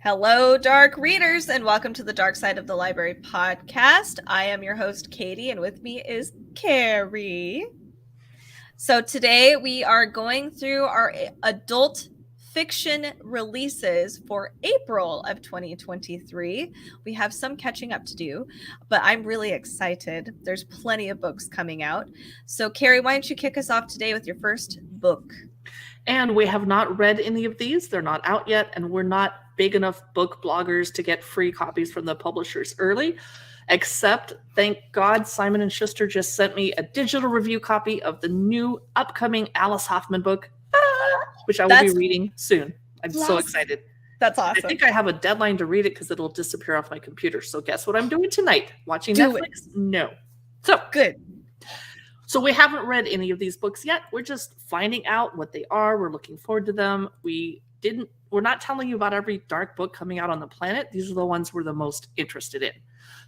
Hello, dark readers, and welcome to the Dark Side of the Library podcast. I am your host, Katie, and with me is Carrie. So today we are going through our adult fiction releases for April of 2023. We have some catching up to do, but I'm really excited. There's plenty of books coming out. So, Carrie, why don't you kick us off today with your first book? And we have not read any of these. They're not out yet, and we're not big enough book bloggers to get free copies from the publishers early. Except, thank God, Simon & Schuster just sent me a digital review copy of the new upcoming Alice Hoffman book, which I will be reading soon. I'm so excited. That's awesome. I think I have a deadline to read it because it'll disappear off my computer. So guess what I'm doing tonight? Watching Netflix? No. So good. So we haven't read any of these books yet. We're just finding out what they are. We're looking forward to them. We're not telling you about every dark book coming out on the planet. These are the ones we're the most interested in.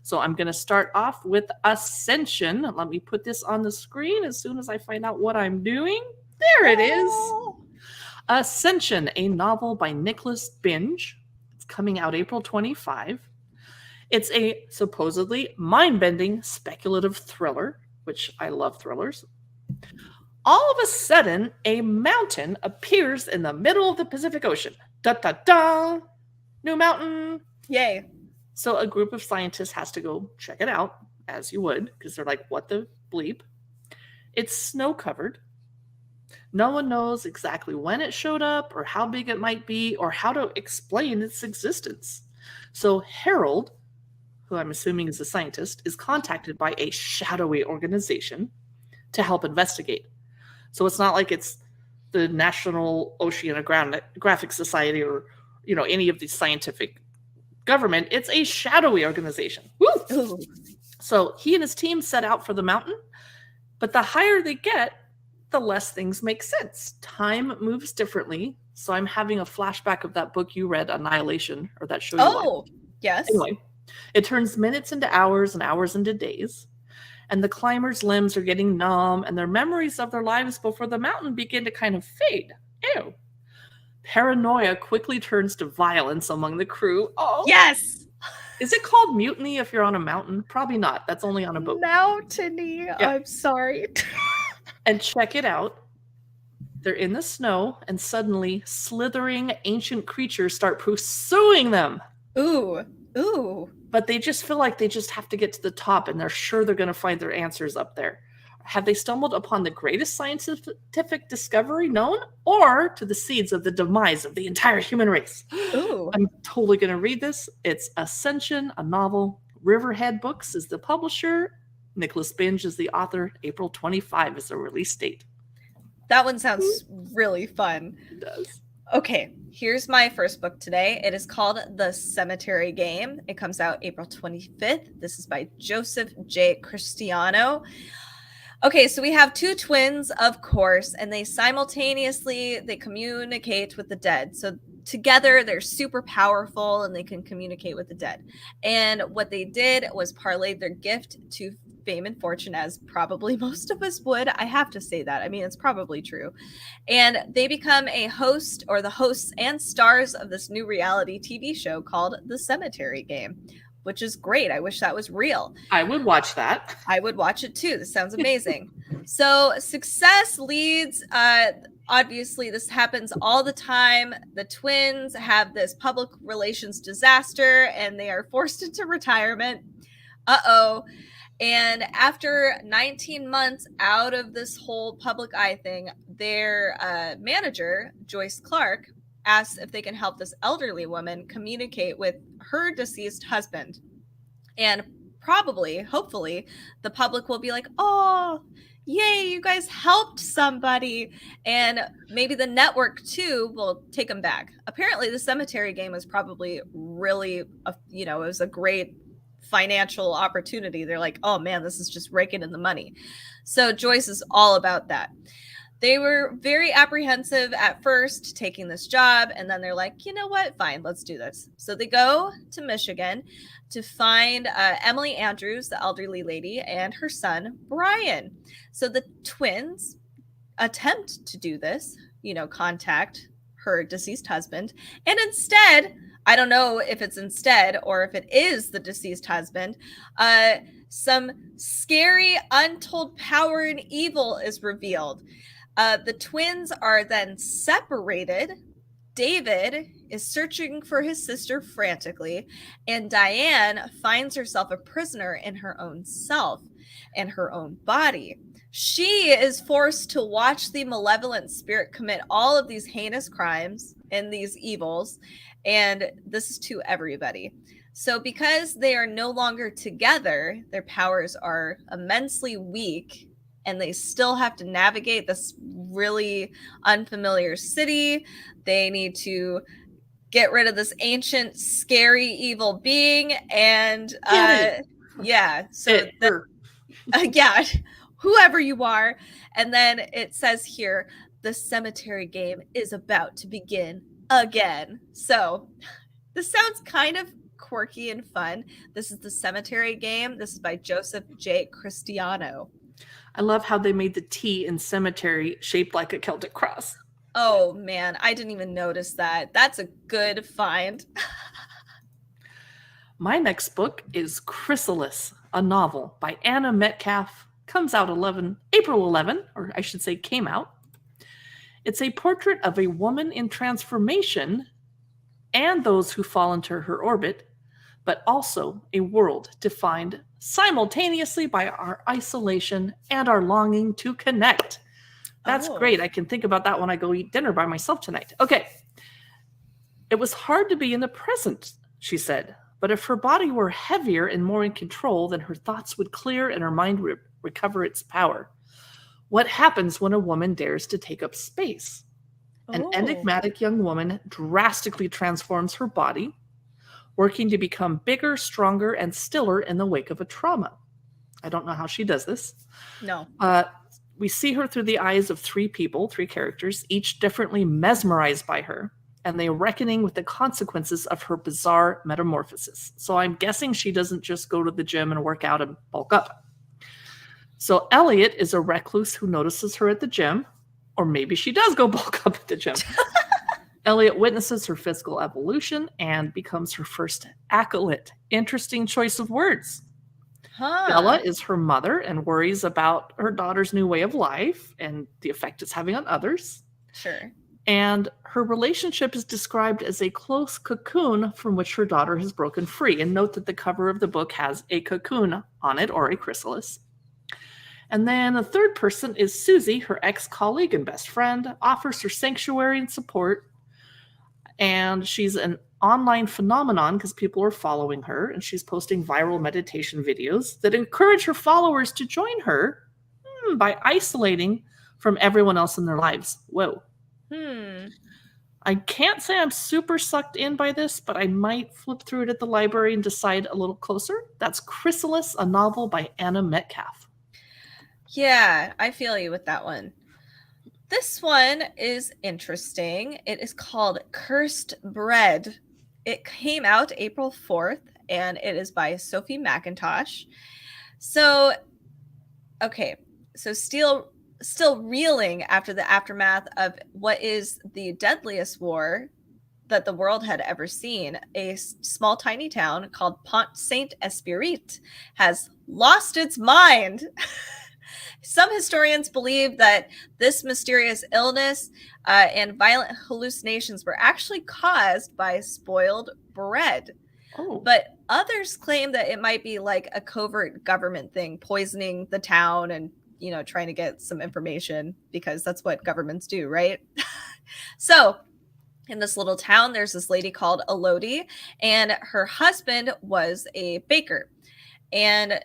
So I'm going to start off with Ascension. Let me put this on the screen as soon as I find out what I'm doing. There it is. Ascension, a novel by Nicholas Binge. It's coming out April 25. It's a supposedly mind-bending speculative thriller, which I love thrillers. All of a sudden, a mountain appears in the middle of the Pacific Ocean. Da-da-da! New mountain! Yay. So a group of scientists has to go check it out, as you would, because they're like, what the bleep? It's snow-covered. No one knows exactly when it showed up, or how big it might be, or how to explain its existence. So Harold, who I'm assuming is a scientist, is contacted by a shadowy organization to help investigate. So it's not like it's the National Oceanographic Society or, any of these scientific government. It's a shadowy organization. Woo! So he and his team set out for the mountain, but the higher they get, the less things make sense. Time moves differently. So I'm having a flashback of that book you read, Annihilation, or that show you watched. Yes. Anyway, it turns minutes into hours and hours into days. And the climbers' limbs are getting numb, and their memories of their lives before the mountain begin to kind of fade. Ew. Paranoia quickly turns to violence among the crew. Oh. Yes! Is it called mutiny if you're on a mountain? Probably not. That's only on a boat. Mountainy. Yeah. I'm sorry. And check it out. They're in the snow, and suddenly slithering ancient creatures start pursuing them. Ooh. But they just feel like they just have to get to the top, and they're sure they're going to find their answers up there. Have they stumbled upon the greatest scientific discovery known, or to the seeds of the demise of the entire human race? Ooh. I'm totally going to read this. It's Ascension, a novel. Riverhead Books is the publisher. Nicholas Binge is the author. April 25 is the release date. That one sounds really fun. It does. Okay, here's my first book today. It is called The Cemetery Game. It comes out April 25th. This is by Joseph J. Cristiano. Okay, so we have two twins, of course, and they communicate with the dead. So together, they're super powerful and they can communicate with the dead. And what they did was parlay their gift to fame and fortune, as probably most of us would. I have to say that. I mean, it's probably true. And they become a host, or the hosts and stars of this new reality TV show called The Cemetery Game, which is great. I wish that was real. I would watch that. I would watch it too. This sounds amazing. So success leads, obviously this happens all the time. The twins have this public relations disaster and they are forced into retirement. And after 19 months out of this whole public eye thing, their manager, Joyce Clark, asks if they can help this elderly woman communicate with her deceased husband. And probably, hopefully, the public will be like, oh, yay, you guys helped somebody. And maybe the network, too, will take them back. Apparently, The Cemetery Game was probably really, it was a great financial opportunity. They're like, oh, man, this is just raking in the money. So Joyce is all about that. They were very apprehensive at first taking this job, and then they're like, you know what? Fine, let's do this. So they go to Michigan to find Emily Andrews, the elderly lady, and her son, Brian. So the twins attempt to do this, contact her deceased husband, and instead I don't know if it's instead or if it is the deceased husband, some scary, untold power and evil is revealed. The twins are then separated. David is searching for his sister frantically, and Diane finds herself a prisoner in her own self and her own body. She is forced to watch the malevolent spirit commit all of these heinous crimes and these evils, and this is to everybody. So, because they are no longer together, their powers are immensely weak, and they still have to navigate this really unfamiliar city. They need to get rid of this ancient, scary, evil being, and yeah. So yeah, whoever you are, and then it says here, the cemetery game is about to begin again. So this sounds kind of quirky and fun. This is the cemetery game. This is by Joseph J. Cristiano. I love how they made the T in cemetery shaped like a Celtic cross. Oh man, I didn't even notice that. That's a good find. My next book is Chrysalis, a novel by Anna Metcalf. Comes out April 11, or I should say came out. It's a portrait of a woman in transformation and those who fall into her orbit, but also a world defined simultaneously by our isolation and our longing to connect. That's great. I can think about that when I go eat dinner by myself tonight. Okay. It was hard to be in the present, she said, but if her body were heavier and more in control, then her thoughts would clear and her mind would recover its power. What happens when a woman dares to take up space? An enigmatic young woman drastically transforms her body, working to become bigger, stronger, and stiller in the wake of a trauma. I don't know how she does this. No. We see her through the eyes of three characters, each differently mesmerized by her, and they are reckoning with the consequences of her bizarre metamorphosis. So I'm guessing she doesn't just go to the gym and work out and bulk up. So Elliot is a recluse who notices her at the gym, or maybe she does go bulk up at the gym. Elliot witnesses her physical evolution and becomes her first acolyte. Interesting choice of words. Bella is her mother and worries about her daughter's new way of life and the effect it's having on others. Sure. And her relationship is described as a close cocoon from which her daughter has broken free. And note that the cover of the book has a cocoon on it, or a chrysalis. And then the third person is Susie, her ex-colleague and best friend, offers her sanctuary and support. And she's an online phenomenon because people are following her, and she's posting viral meditation videos that encourage her followers to join her by isolating from everyone else in their lives. Whoa. I can't say I'm super sucked in by this, but I might flip through it at the library and decide a little closer. That's Chrysalis, a novel by Anna Metcalf. Yeah, I feel you with that one. This one is interesting. It is called Cursed Bread. It came out April 4th, and it is by Sophie McIntosh. So, okay, so still reeling after the aftermath of what is the deadliest war that the world had ever seen, a small tiny town called Pont Saint Esprit has lost its mind. Some historians believe that this mysterious illness and violent hallucinations were actually caused by spoiled bread. But others claim that it might be like a covert government thing, poisoning the town and, you know, trying to get some information, because that's what governments do, right? So in this little town, there's this lady called Elodie, and her husband was a baker. And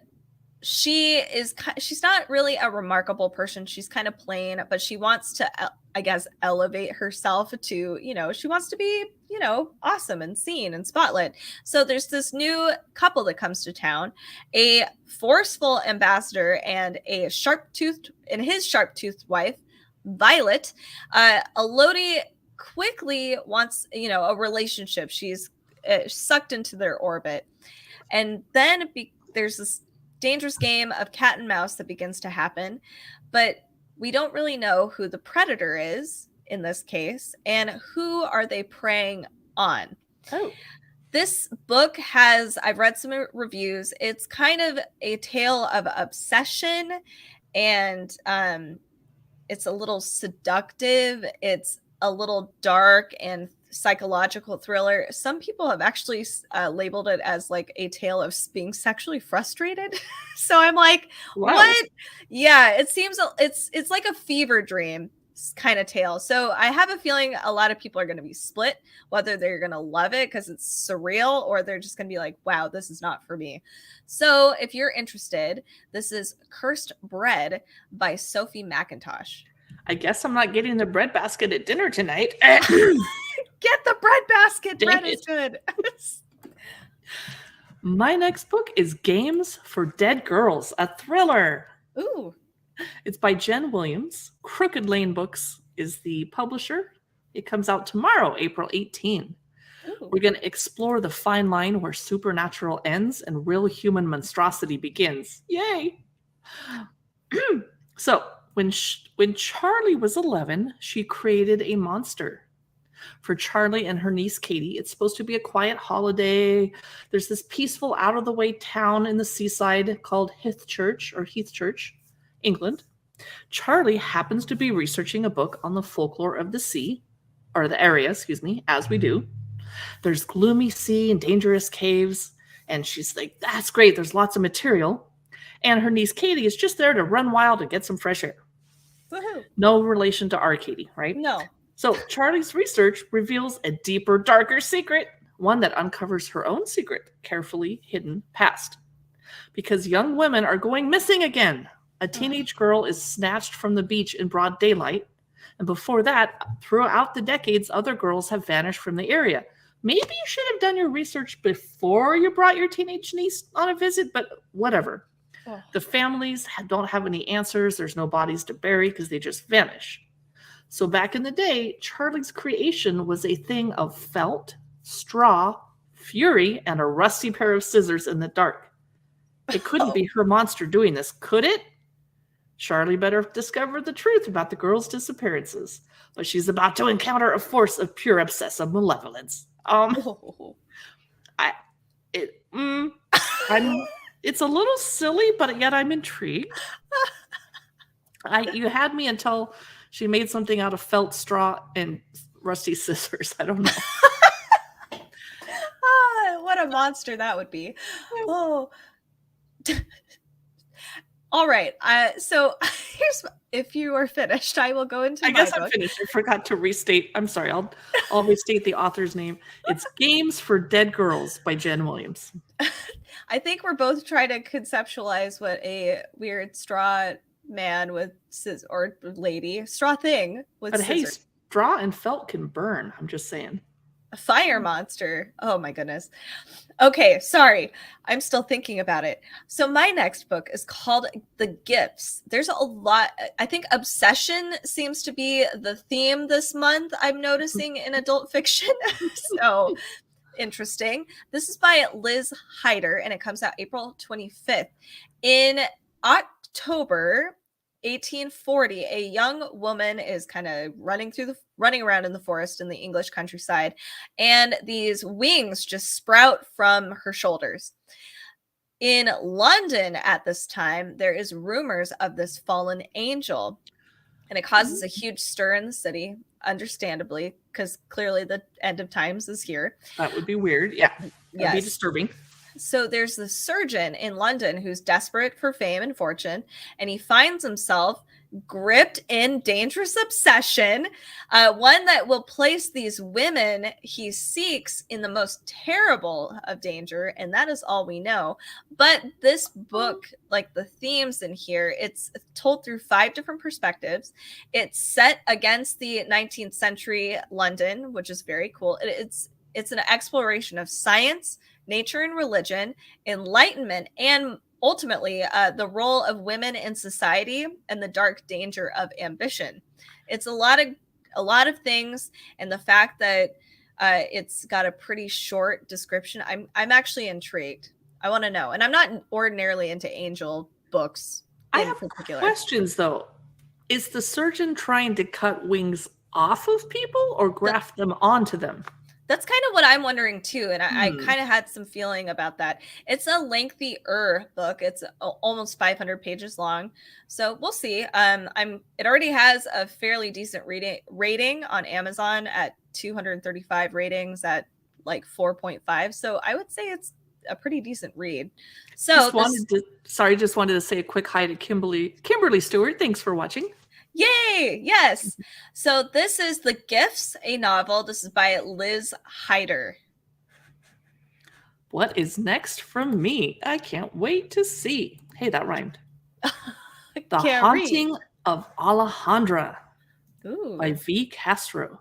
she's not really a remarkable person. She's kind of plain, but she wants to, I guess, elevate herself to, you know, she wants to be, you know, awesome and seen and spotlight. So there's this new couple that comes to town, a forceful ambassador and his sharp-toothed wife, Violet. Elodie quickly wants, you know, a relationship. She's sucked into their orbit. And then there's this dangerous game of cat and mouse that begins to happen, but we don't really know who the predator is in this case and who are they preying on. Oh. This book has, I've read some reviews. It's kind of a tale of obsession, and it's a little seductive. It's a little dark and psychological thriller. Some people have actually labeled it as like a tale of being sexually frustrated. So I'm like, Wow. what? Yeah, it seems it's like a fever dream kind of tale. So I have a feeling a lot of people are going to be split, whether they're going to love it because it's surreal or they're just going to be like, wow, this is not for me. So if you're interested, this is Cursed Bread by Sophie McIntosh. I guess I'm not getting the bread basket at dinner tonight. Get the bread basket. Dang Bread it. is good. My next book is Games for Dead Girls, a thriller. Ooh. It's by Jen Williams. Crooked Lane Books is the publisher. It comes out tomorrow, April 18. Ooh. We're going to explore the fine line where supernatural ends and real human monstrosity begins. Yay! So, when Charlie was 11, she created a monster. For Charlie and her niece Katie, it's supposed to be a quiet holiday. There's this peaceful, out-of-the-way town in the seaside called Heathchurch, England. Charlie happens to be researching a book on the folklore of the sea, or the area, as we do. There's gloomy sea and dangerous caves, and she's like, that's great, there's lots of material. And her niece Katie is just there to run wild and get some fresh air. Woohoo. No relation to our Katie, right? No. So Charlie's research reveals a deeper, darker secret, one that uncovers her own secret, carefully hidden past. Because young women are going missing again. A teenage girl is snatched from the beach in broad daylight. And before that, throughout the decades, other girls have vanished from the area. Maybe you should have done your research before you brought your teenage niece on a visit, but whatever. Oh. The families don't have any answers. There's no bodies to bury because they just vanish. So back in the day, Charlie's creation was a thing of felt, straw, fury, and a rusty pair of scissors in the dark. It couldn't be her monster doing this, could it? Charlie better discover the truth about the girl's disappearances, but she's about to encounter a force of pure obsessive malevolence. It's a little silly, but yet I'm intrigued. You had me until she made something out of felt, straw, and rusty scissors. I don't know. What a monster that would be. Oh. All right. So here's, if you are finished, I will go into I my guess book. I'm finished. I forgot to restate. I'm sorry. I'll restate the author's name. It's Games for Dead Girls by Jen Williams. I think we're both trying to conceptualize what a weird straw man with scissors, or lady, straw thing with But scissors. hey, straw and felt can burn. I'm just saying. A fire monster. Oh my goodness. Okay, sorry. I'm still thinking about it. So my next book is called The Gifts. There's a lot. I think obsession seems to be the theme this month, I'm noticing, in adult fiction. So interesting. This is by Liz Hyder, and it comes out April 25th. In October 1840, a young woman is kind of running around in the forest in the English countryside, and these wings just sprout from her shoulders. In London at this time, there is rumors of this fallen angel, and it causes a huge stir in the city, understandably, because clearly the end of times is here. That would be weird. Yeah. That'd be disturbing. So there's the surgeon in London who's desperate for fame and fortune, and he finds himself gripped in dangerous obsession, one that will place these women he seeks in the most terrible of danger, and that is all we know. But this book, like the themes in here, it's told through 5 different perspectives. It's set against the 19th century London, which is very cool. It's an exploration of science, nature and religion, enlightenment, and ultimately the role of women in society and the dark danger of ambition. It's a lot of things, and the fact that it's got a pretty short description, I'm actually intrigued. I want to know, and I'm not ordinarily into angel books. I have questions though. Is the surgeon trying to cut wings off of people or graft them onto them? That's kind of what I'm wondering too, and I Hmm. kind of had some feeling about that. It's a lengthier book. It's almost 500 pages long, so we'll see. It already has a fairly decent rating on Amazon at 235 ratings at like 4.5. So I would say it's a pretty decent read. So this, Just wanted to say a quick hi to Kimberly Stewart. Thanks for watching. yay, yes. So this is The Gifts, a novel. This is by Liz Hyder. What is next from me? I can't wait to see. Hey, that rhymed. The Can't read. Haunting of Alejandra by Ooh. V. Castro.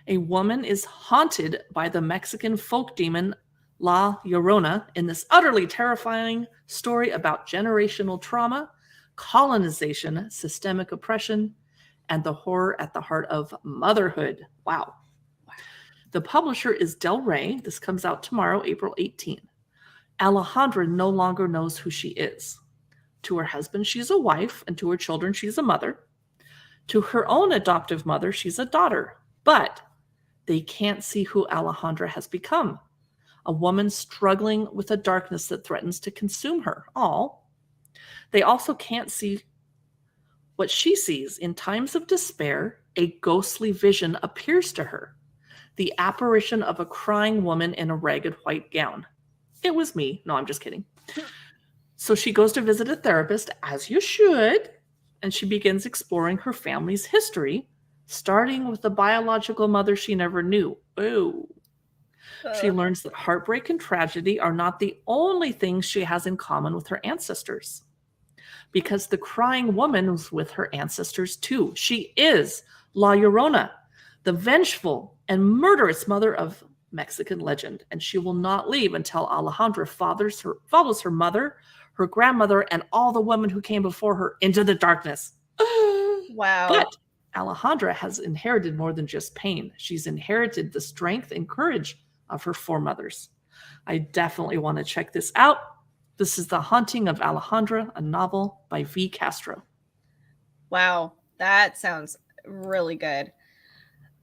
A woman is haunted by the Mexican folk demon La Llorona in this utterly terrifying story about generational trauma, colonization, systemic oppression, and the horror at the heart of motherhood. Wow. The publisher is Del Rey. This comes out tomorrow, April 18th. Alejandra no longer knows who she is. To her husband, she's a wife, and to her children, she's a mother. To her own adoptive mother, she's a daughter. But they can't see who Alejandra has become, a woman struggling with a darkness that threatens to consume her. All. They also can't see what she sees. In times of despair, a ghostly vision appears to her, the apparition of a crying woman in a ragged white gown. It was me. No, I'm just kidding. So she goes to visit a therapist, as you should, and she begins exploring her family's history, starting with the biological mother she never knew. Oh. She learns that heartbreak and tragedy are not the only things she has in common with her ancestors. Because the crying woman was with her ancestors too. She is La Llorona, the vengeful and murderous mother of Mexican legend, and she will not leave until Alejandra follows her mother, her grandmother, and all the women who came before her into the darkness. Wow. But Alejandra has inherited more than just pain. She's inherited the strength and courage of her foremothers. I definitely want to check this out. This is The Haunting of Alejandra, a novel by V. Castro. Wow. That sounds really good.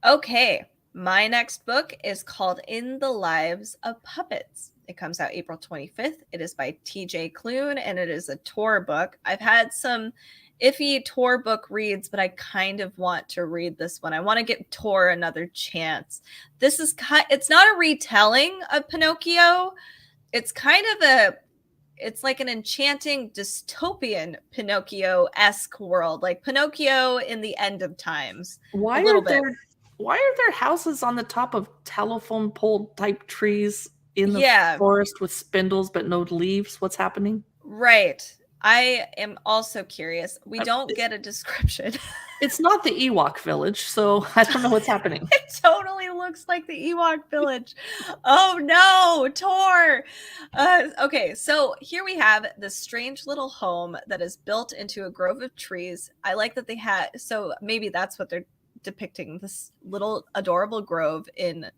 Okay. My next book is called In the Lives of Puppets. It comes out April 25th. It is by TJ Klune, and it is a Tor book. I've had some iffy Tor book reads, but I kind of want to read this one. I want to give Tor another chance. It's not a retelling of Pinocchio. It's kind of it's like an enchanting dystopian Pinocchio-esque world, like Pinocchio in the end of times. Why A little are bit. there houses on the top of telephone pole type trees in the Yeah, forest with spindles but no leaves? What's happening? right. I am also curious. We Uh, don't It's, get a description. it's not the Ewok village, so I don't know what's happening. It totally looks like the Ewok village. Oh no, Tor. Okay, so here we have this strange little home that is built into a grove of trees. I like that they had, so maybe that's what they're depicting, this little adorable grove in,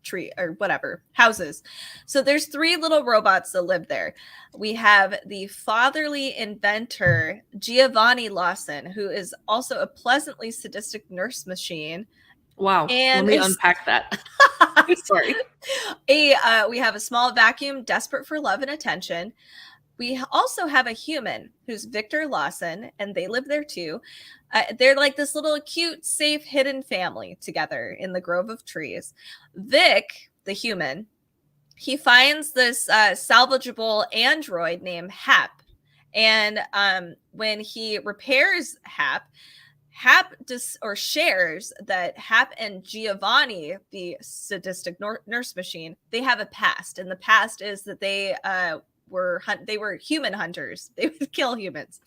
tree or whatever houses. So there's three little robots that live there. We have the fatherly inventor Giovanni Lawson, who is also a pleasantly sadistic nurse machine, Wow, let and me unpack that. Sorry. we have a small vacuum desperate for love and attention. We also have a human who's Victor Lawson, and they live there too. They're like this little cute, safe, hidden family together in the grove of trees. Vic, the human, he finds this salvageable android named Hap. And when he repairs Hap shares that Hap and Giovanni, the sadistic nurse machine, they have a past, and the past is that they were human hunters. They would kill humans.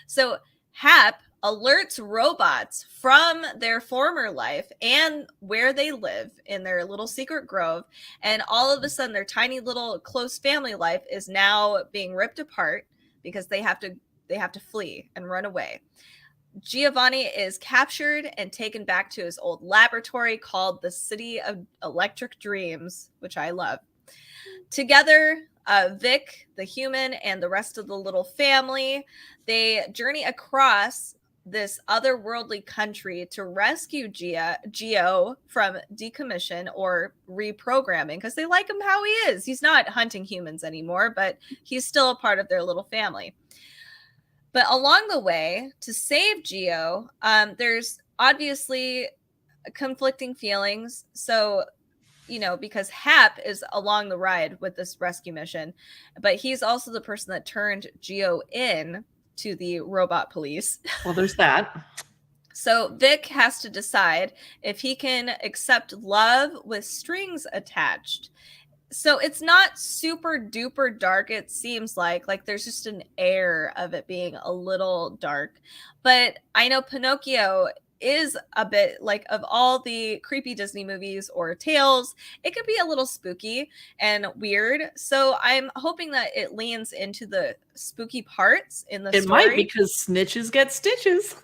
So Hap alerts robots from their former life and where they live in their little secret grove, and all of a sudden their tiny little close family life is now being ripped apart because they have to flee and run away. Giovanni is captured and taken back to his old laboratory called the City of Electric Dreams, which I love. Together, Vic, the human, and the rest of the little family, they journey across this otherworldly country to rescue Geo from decommission or reprogramming, because they like him how he is. He's not hunting humans anymore, but he's still a part of their little family. But along the way, to save Geo, there's obviously conflicting feelings. So, because Hap is along the ride with this rescue mission, but he's also the person that turned Geo in to the robot police. Well, there's that. So Vic has to decide if he can accept love with strings attached. So it's not super duper dark, it seems like there's just an air of it being a little dark. But I know Pinocchio is a bit like, of all the creepy Disney movies or tales, it could be a little spooky and weird. So I'm hoping that it leans into the spooky parts in the story. It might, because snitches get stitches.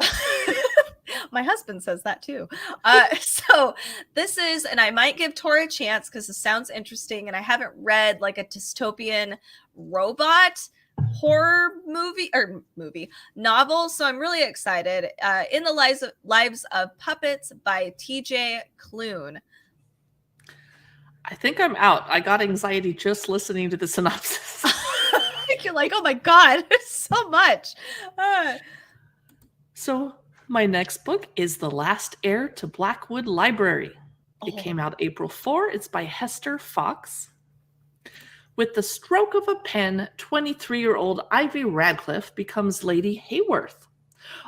My husband says that too. So this is, and I might give Tor a chance because this sounds interesting, and I haven't read like a dystopian robot horror movie novel, so I'm really excited. In the Lives of Puppets by TJ Klune. I think I'm out. I got anxiety just listening to the synopsis. You're like, oh my god, so much. So my next book is The Last Heir to Blackwood Library. It came out April 4. It's by Hester Fox. With the stroke of a pen, 23-year-old Ivy Radcliffe becomes Lady Hayworth,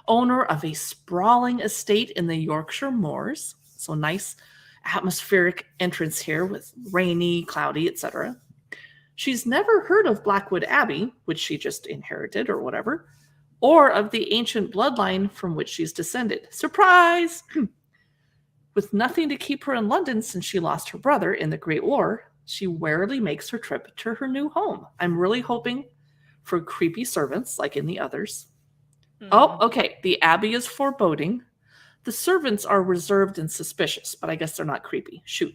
owner of a sprawling estate in the Yorkshire moors. So nice atmospheric entrance here with rainy, cloudy, etc. She's never heard of Blackwood Abbey, which she just inherited or whatever, or of the ancient bloodline from which she's descended. Surprise! With nothing to keep her in London since she lost her brother in the Great War, she warily makes her trip to her new home. I'm really hoping for creepy servants like in the others. Oh, okay. The Abbey is foreboding. The servants are reserved and suspicious, but I guess they're not creepy. Shoot.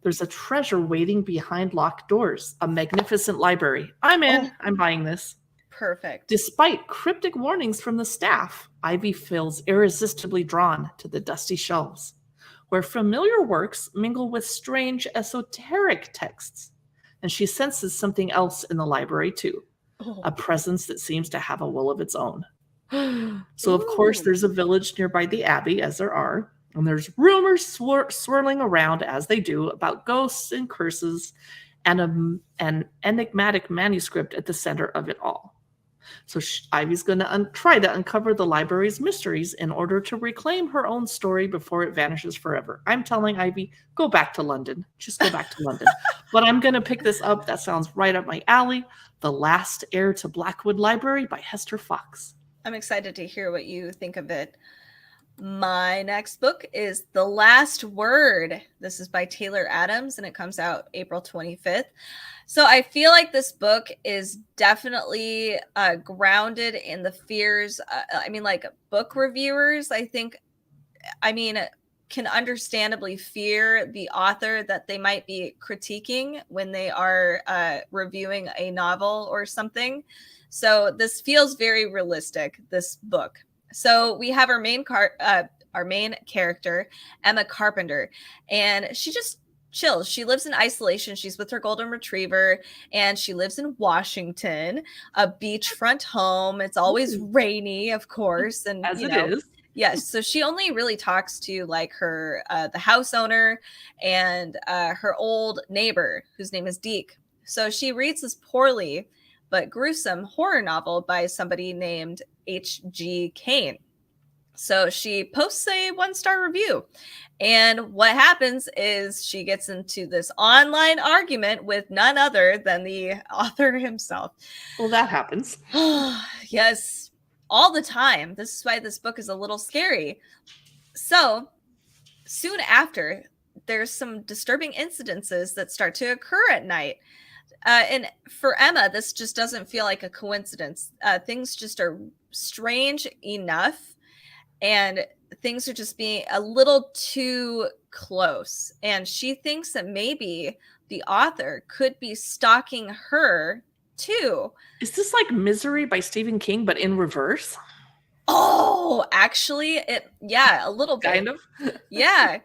There's a treasure waiting behind locked doors. A magnificent library. I'm in. I'm buying this. Perfect. Despite cryptic warnings from the staff, Ivy feels irresistibly drawn to the dusty shelves, where familiar works mingle with strange esoteric texts. And she senses something else in the library too, a presence that seems to have a will of its own. So, of course, there's a village nearby the Abbey, as there are, and there's rumors swirling around, as they do, about ghosts and curses and an enigmatic manuscript at the center of it all. So Ivy's going to try to uncover the library's mysteries in order to reclaim her own story before it vanishes forever. I'm telling Ivy, go back to London. Just go back to London. But I'm going to pick this up. That sounds right up my alley. The Last Heir to Blackwood Library by Hester Fox. I'm excited to hear what you think of it. My next book is The Last Word. This is by Taylor Adams, and it comes out April 25th. So I feel like this book is definitely grounded in the fears. Like book reviewers, can understandably fear the author that they might be critiquing when they are reviewing a novel or something. So this feels very realistic, this book. So we have our main character, Emma Carpenter, and she just chills. She lives in isolation. She's with her golden retriever, and she lives in Washington, a beachfront home. It's always rainy, of course, and as it is. Yes, so she only really talks to like her the house owner and her old neighbor, whose name is Deke. So she reads this poorly but gruesome horror novel by somebody named H.G. Cain. So she posts a 1-star review. And what happens is she gets into this online argument with none other than the author himself. Well, that happens. Yes, all the time. This is why this book is a little scary. So soon after, there's some disturbing incidences that start to occur at night. And for Emma, this just doesn't feel like a coincidence. Things just are strange enough, and things are just being a little too close. And she thinks that maybe the author could be stalking her too. Is this like Misery by Stephen King, but in reverse? Oh, actually, a little bit. Kind of. Yeah.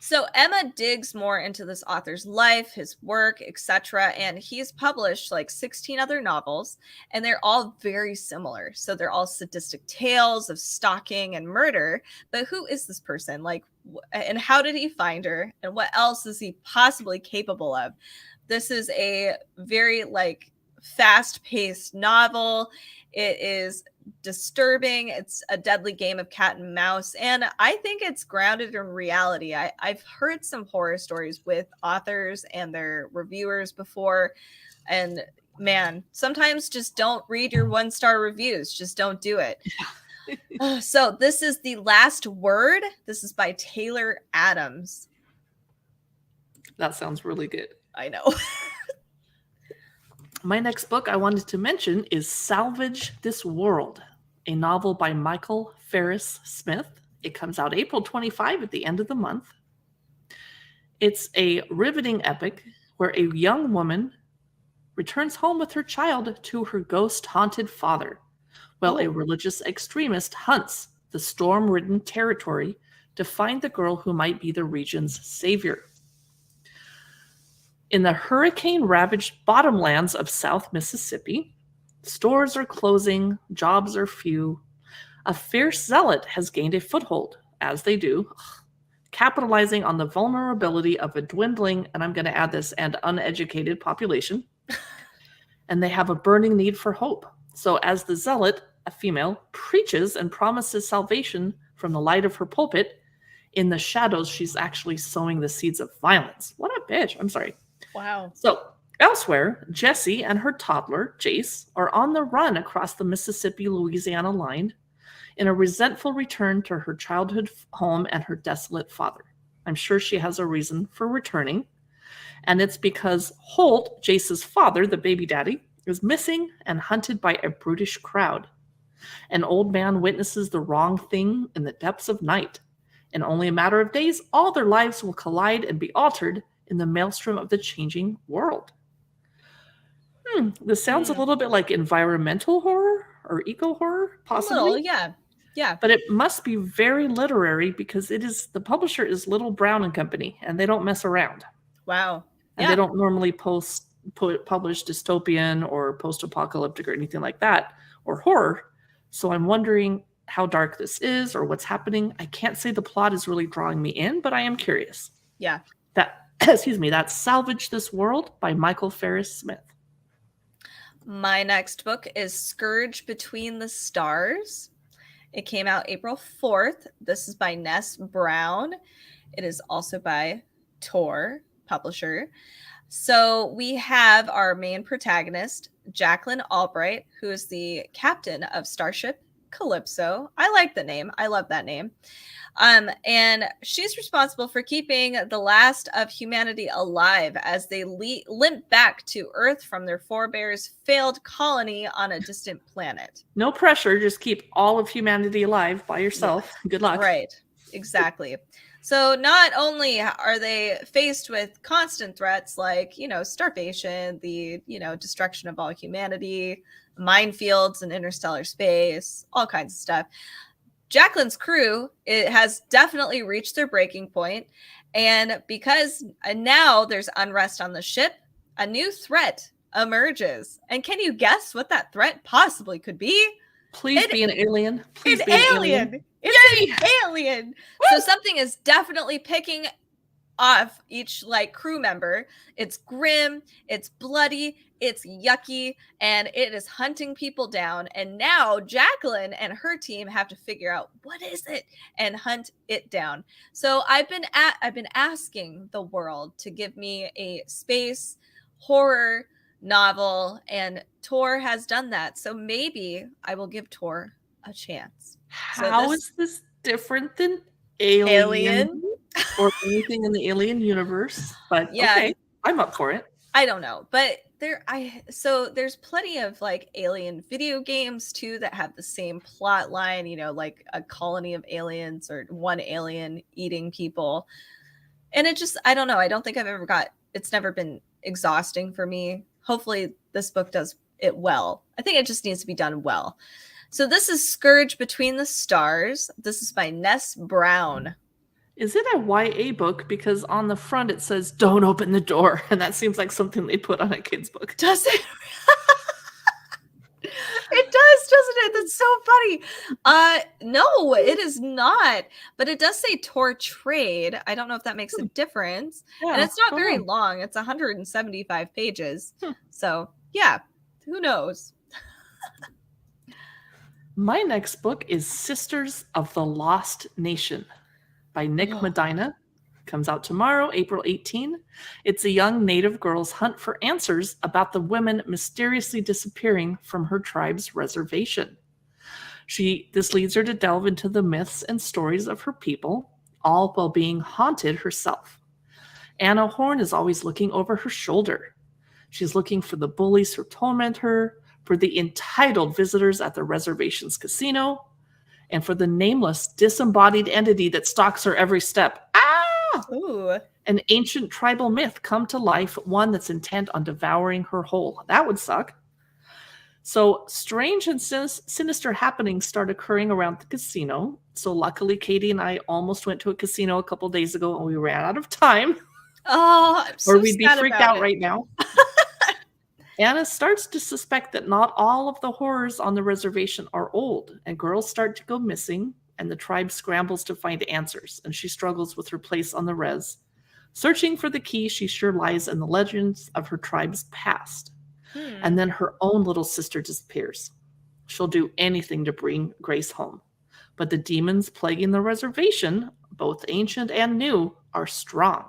So Emma digs more into this author's life, his work, etc. And he's published like 16 other novels, and they're all very similar. So they're all sadistic tales of stalking and murder. But who is this person? Like, and how did he find her? And what else is he possibly capable of? This is a very like fast-paced novel. It is disturbing. It's a deadly game of cat and mouse. And I think it's grounded in reality. I've heard some horror stories with authors and their reviewers before. And man, sometimes just don't read your 1-star reviews. Just don't do it. So this is The Last Word. This is by Taylor Adams. That sounds really good. I know. My next book I wanted to mention is Salvage This World, a novel by Michael Ferris Smith. It comes out April 25 at the end of the month. It's a riveting epic where a young woman returns home with her child to her ghost-haunted father, while a religious extremist hunts the storm-ridden territory to find the girl who might be the region's savior. In the hurricane-ravaged bottomlands of South Mississippi, stores are closing, jobs are few. A fierce zealot has gained a foothold, as they do, capitalizing on the vulnerability of a dwindling, and I'm going to add this, and uneducated population. And they have a burning need for hope. So as the zealot, a female, preaches and promises salvation from the light of her pulpit, in the shadows, she's actually sowing the seeds of violence. What a bitch. I'm sorry. Wow. So elsewhere, Jessie and her toddler, Jace, are on the run across the Mississippi-Louisiana line in a resentful return to her childhood home and her desolate father. I'm sure she has a reason for returning, and it's because Holt, Jace's father, the baby daddy, is missing and hunted by a brutish crowd. An old man witnesses the wrong thing in the depths of night. In only a matter of days, all their lives will collide and be altered in the maelstrom of the changing world. This sounds a little bit like environmental horror or eco horror, possibly. A little, yeah. Yeah. But it must be very literary because the publisher is Little Brown and Company, and they don't mess around. Wow. And they don't normally publish dystopian or post-apocalyptic or anything like that, or horror. So I'm wondering how dark this is or what's happening. I can't say the plot is really drawing me in, but I am curious. Yeah. That's Salvage This World by Michael Ferris Smith. My next book is Scourge Between the Stars. It came out April 4th. This is by Ness Brown. It is also by Tor, publisher. So we have our main protagonist, Jacqueline Albright, who is the captain of Starship Calypso. I like the name. I love that name. And she's responsible for keeping the last of humanity alive as they limp back to Earth from their forebears' failed colony on a distant planet. No pressure. Just keep all of humanity alive by yourself. Yeah. Good luck. Right. Exactly. So not only are they faced with constant threats like, starvation, the, destruction of all humanity, minefields in interstellar space, all kinds of stuff. Jacqueline's crew, it has definitely reached their breaking point. And because now there's unrest on the ship, a new threat emerges. And can you guess what that threat possibly could be? Please be an alien. Please be an alien. It's an alien. Woo! So something is definitely picking off each crew member. It's grim, it's bloody, it's yucky, and it is hunting people down. And now Jacqueline and her team have to figure out what is it and hunt it down. So I've been asking the world to give me a space horror novel, and Tor has done that. So maybe I will give Tor a chance. How is this different than Alien? Or anything in the Alien universe? But yeah, okay, I'm up for it. I don't know, but there's plenty of Alien video games too that have the same plot line, like a colony of aliens or one alien eating people. And it just, I don't know. I don't think it's never been exhausting for me. Hopefully this book does it well. I think it just needs to be done well. So this is Scourge Between the Stars. This is by Ness Brown. Is it a YA book? Because on the front it says, "Don't open the door." And that seems like something they put on a kid's book. Does it? It does, doesn't it? That's so funny. No, it is not. But it does say Tor Trade. I don't know if that makes a difference. Yeah, and it's not go very on. long. It's 175 pages. So, yeah, who knows? My next book is Sisters of the Lost Nation by Nick Medina. Comes out tomorrow, April 18. It's a young Native girl's hunt for answers about the women mysteriously disappearing from her tribe's reservation. This leads her to delve into the myths and stories of her people, all while being haunted herself. Anna Horn is always looking over her shoulder. She's looking for the bullies who torment her, for the entitled visitors at the reservation's casino, and for the nameless, disembodied entity that stalks her every step. Ooh. An ancient tribal myth come to life, one that's intent on devouring her whole. That would suck. So strange and sinister happenings start occurring around the casino. So luckily, Katie and I almost went to a casino a couple days ago and we ran out of time. Oh, I'm so Or we'd be sad freaked about out it. right now. Anna starts to suspect that not all of the horrors on the reservation are old, and girls start to go missing, and the tribe scrambles to find answers, and she struggles with her place on the res. Searching for the key, she sure lies in the legends of her tribe's past. And then her own little sister disappears. She'll do anything to bring Grace home. But the demons plaguing the reservation, both ancient and new, are strong.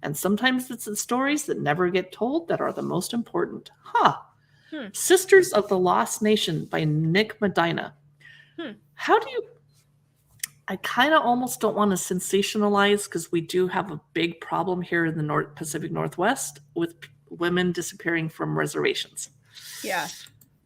And sometimes it's the stories that never get told that are the most important. Sisters of the Lost Nation by Nick Medina. How do you... I kind of almost don't want to sensationalize because we do have a big problem here in the Pacific Northwest with women disappearing from reservations. Yeah.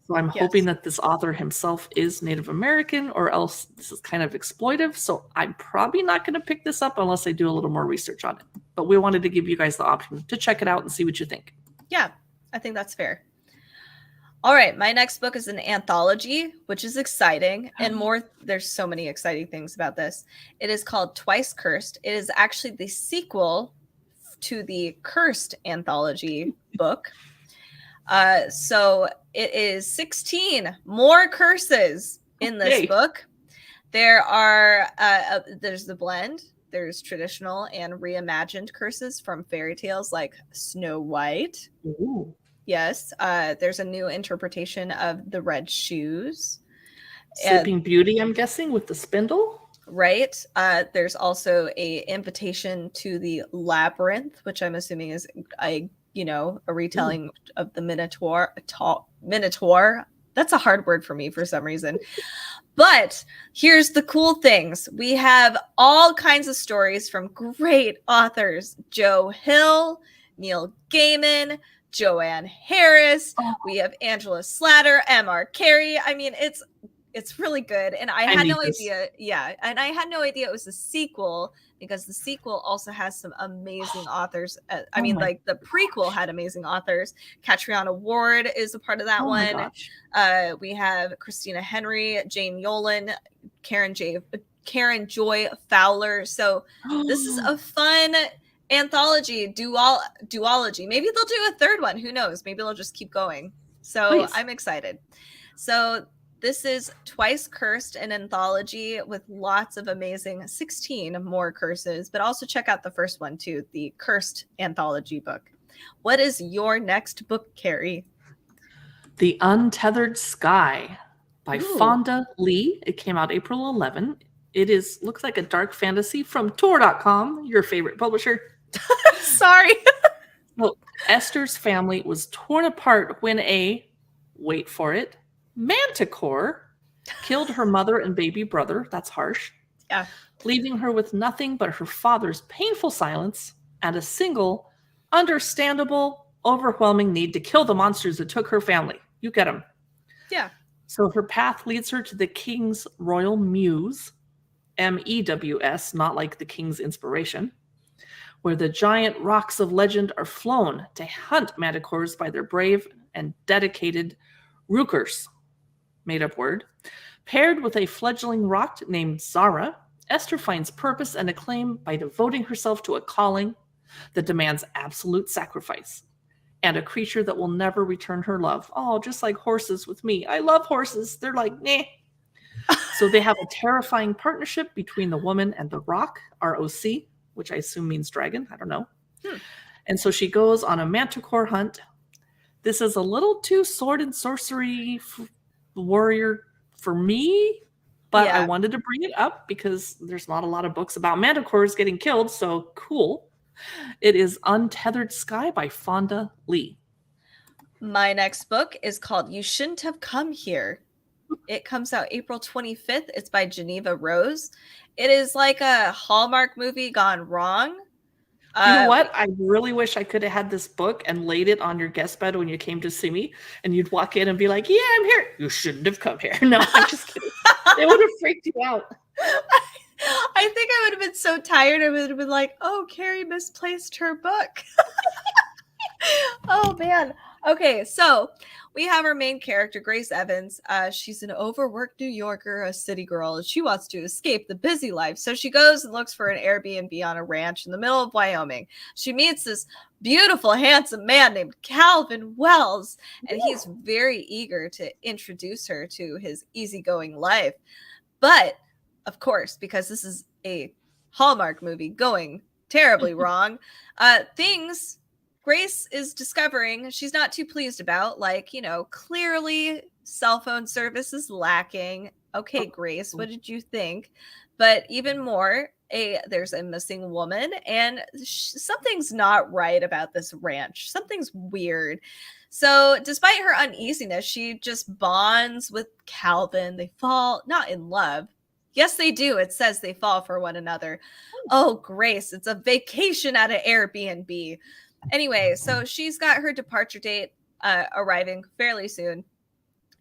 So I'm hoping that this author himself is Native American, or else this is kind of exploitive. So I'm probably not going to pick this up unless I do a little more research on it. But we wanted to give you guys the option to check it out and see what you think. Yeah, I think that's fair. All right, my next book is an anthology, which is exciting, and more. There's so many exciting things about this. It is called Twice Cursed. It is actually the sequel to the Cursed anthology book. So it is 16 more curses in this book. There are there's the blend. There's traditional and reimagined curses from fairy tales like Snow White. Ooh. Yes, there's a new interpretation of the Red Shoes. Sleeping Beauty, I'm guessing, with the spindle. Right. There's also a invitation to the Labyrinth, which I'm assuming is a retelling of the Minotaur. That's a hard word for me for some reason. But here's the cool things. We have all kinds of stories from great authors. Joe Hill, Neil Gaiman, Joanne Harris. We have Angela Slatter, M.R. Carey. I mean, it's really good. And I had no idea. Yeah. And I had no idea it was a sequel, because the sequel also has some amazing authors. I mean, like the prequel had amazing authors. Catriona Ward is a part of that one. We have Christina Henry, Jane Yolen, Karen Joy Fowler. So this is a fun anthology, duology. Maybe they'll do a third one. Who knows? Maybe they'll just keep going. So I'm excited. So this is Twice Cursed, an anthology with lots of amazing 16 more curses, but also check out the first one too, the Cursed anthology book. What is your next book, Carrie? The Untethered Sky by Fonda Lee. It came out April 11. It looks like a dark fantasy from Tor.com, your favorite publisher. Sorry. Well, Esther's family was torn apart when wait for it, manticore killed her mother and baby brother. That's harsh. Yeah. Leaving her with nothing but her father's painful silence and a single, understandable, overwhelming need to kill the monsters that took her family. You get them. Yeah. So her path leads her to the king's royal muse, MEWS, not like the king's inspiration, where the giant rocks of legend are flown to hunt manticores by their brave and dedicated rookers. made-up word. Paired with a fledgling rock named Zara, Esther finds purpose and acclaim by devoting herself to a calling that demands absolute sacrifice and a creature that will never return her love. Oh, just like horses with me. I love horses. They're like, nah. So they have a terrifying partnership between the woman and the rock, ROC, which I assume means dragon. I don't know. And so she goes on a manticore hunt. This is a little too sword and sorcery warrior for me, but I wanted to bring it up because there's not a lot of books about manticores getting killed, so cool. It is Untethered Sky by Fonda Lee. My next book is called You Shouldn't Have Come Here. It comes out April 25th. It's by Geneva Rose. It is like a Hallmark movie gone wrong. You know what? I really wish I could have had this book and laid it on your guest bed when you came to see me, and you'd walk in and be like, yeah, I'm here. You shouldn't have come here. No, I'm just kidding. It would have freaked you out. I think I would have been so tired. I would have been like, oh, Carrie misplaced her book. Oh, man. Okay, so we have our main character, Grace Evans. She's an overworked New Yorker, a city girl, and she wants to escape the busy life. So she goes and looks for an Airbnb on a ranch in the middle of Wyoming. She meets this beautiful, handsome man named Calvin Wells, and he's very eager to introduce her to his easygoing life. But, of course, because this is a Hallmark movie going terribly wrong, things Grace is discovering she's not too pleased about, like, clearly cell phone service is lacking. Okay, Grace, what did you think? But even more, there's a missing woman, and something's not right about this ranch. Something's weird. So despite her uneasiness, she just bonds with Calvin. They fall, not in love. Yes, they do. It says they fall for one another. Oh, Grace, it's a vacation at an Airbnb. Anyway, so she's got her departure date arriving fairly soon,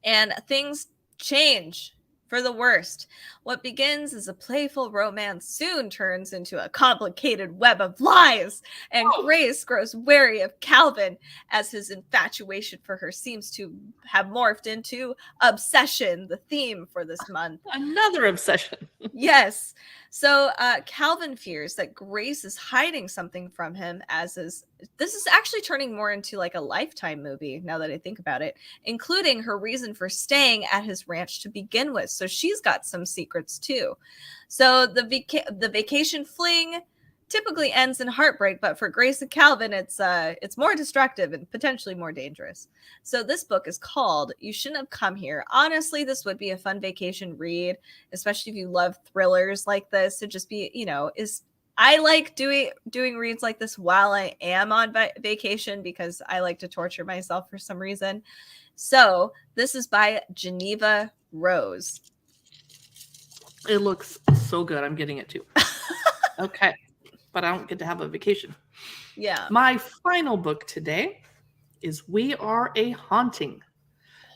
and things change for the worst. What begins as a playful romance soon turns into a complicated web of lies, and Grace grows wary of Calvin as his infatuation for her seems to have morphed into obsession, the theme for this month. Another obsession. Yes. So Calvin fears that Grace is hiding something from him, this is actually turning more into like a Lifetime movie now that I think about it, including her reason for staying at his ranch to begin with. So she's got some secrets too. So the vacation fling typically ends in heartbreak, but for Grace and Calvin, it's more destructive and potentially more dangerous. So this book is called You Shouldn't Have Come Here. Honestly, this would be a fun vacation read, especially if you love thrillers like this. To just be, I like doing reads like this while I am on vacation because I like to torture myself for some reason. So this is by Geneva Rose. It looks so good. I'm getting it too. Okay. But I don't get to have a vacation. Yeah. My final book today is We Are a Haunting.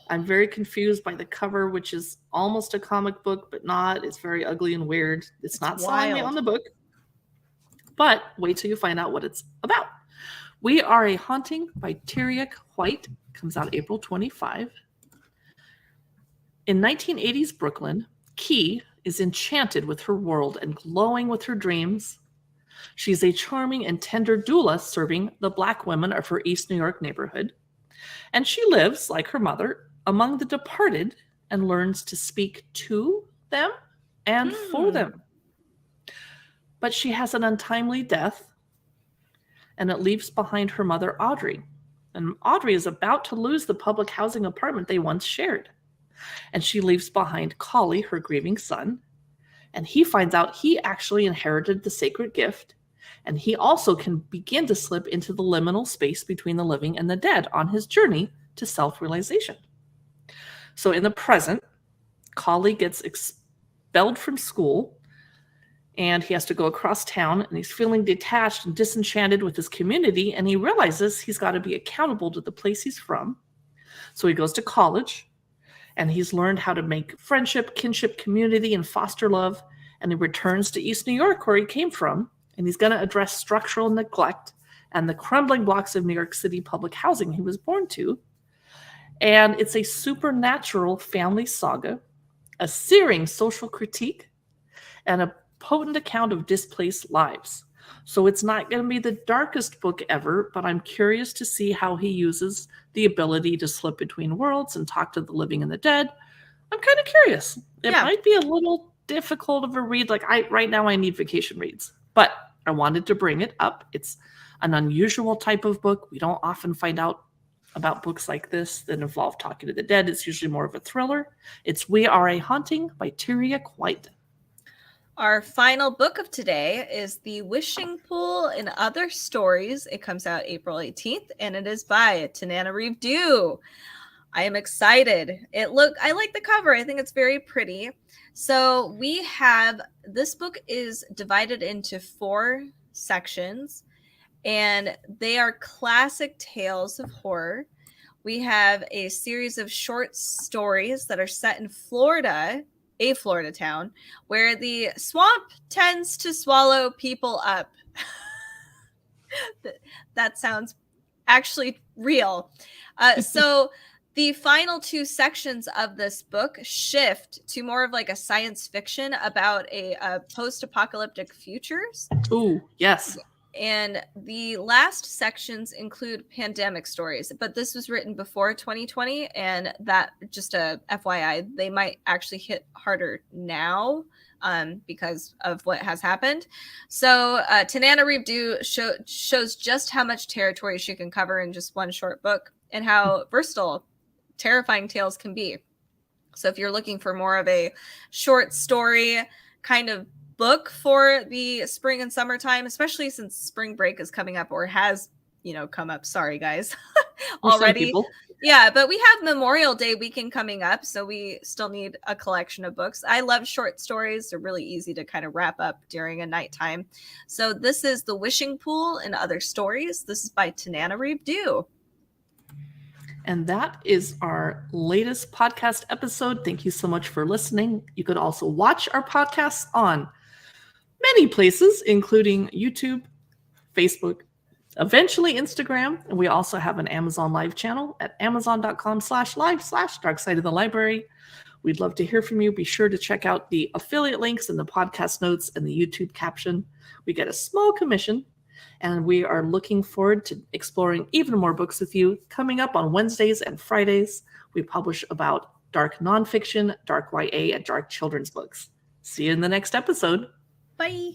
I'm very confused by the cover, which is almost a comic book, but not. It's very ugly and weird. It's not selling me on the book. But wait till you find out what it's about. We Are a Haunting by Tyriek White. Comes out April 25. In 1980s Brooklyn, Key is enchanted with her world and glowing with her dreams. She's a charming and tender doula serving the Black women of her East New York neighborhood. And she lives, like her mother, among the departed and learns to speak to them and for them. But she has an untimely death, and it leaves behind her mother, Audrey. And Audrey is about to lose the public housing apartment they once shared. And she leaves behind Collie, her grieving son. And he finds out he actually inherited the sacred gift. And he also can begin to slip into the liminal space between the living and the dead on his journey to self-realization. So in the present, Collie gets expelled from school, and he has to go across town, and he's feeling detached and disenchanted with his community, and he realizes he's got to be accountable to the place he's from. So he goes to college, and he's learned how to make friendship, kinship, community, and foster love, and he returns to East New York, where he came from, and he's going to address structural neglect and the crumbling blocks of New York City public housing he was born to. And it's a supernatural family saga, a searing social critique, and a potent account of displaced lives. So it's not going to be the darkest book ever, but I'm curious to see how he uses the ability to slip between worlds and talk to the living and the dead. I'm kind of curious. It Yeah. might be a little difficult of a read. Like right now I need vacation reads, but I wanted to bring it up. It's an unusual type of book. We don't often find out about books like this that involve talking to the dead. It's usually more of a thriller. It's We Are a Haunting by Tyria White. Our final book of today is The Wishing Pool and Other Stories. It comes out April 18th, and it is by Tananarive Due. I am excited. I like the cover. I think it's very pretty. So this book is divided into 4 sections, and they are classic tales of horror. We have a series of short stories that are set in Florida, a Florida town, where the swamp tends to swallow people up. That sounds actually real. So the final 2 sections of this book shift to more of like a science fiction about a post-apocalyptic futures. Ooh, yes. And the last sections include pandemic stories, but this was written before 2020, and that, just a FYI, they might actually hit harder now because of what has happened. So Tananarive Due shows just how much territory she can cover in just one short book, and how versatile terrifying tales can be. So if you're looking for more of a short story kind of book for the spring and summertime, especially since spring break is coming up, or has, come up. Sorry, guys. Already. Yeah, but we have Memorial Day weekend coming up, so we still need a collection of books. I love short stories. They're really easy to kind of wrap up during a nighttime. So this is The Wishing Pool and Other Stories. This is by Tananarive Due. And that is our latest podcast episode. Thank you so much for listening. You could also watch our podcasts on many places, including YouTube, Facebook, eventually Instagram. And we also have an Amazon Live channel at amazon.com/live/Dark Side of the Library. We'd love to hear from you. Be sure to check out the affiliate links in the podcast notes and the YouTube caption. We get a small commission, and we are looking forward to exploring even more books with you. Coming up on Wednesdays and Fridays, we publish about dark nonfiction, dark YA, and dark children's books. See you in the next episode. Bye.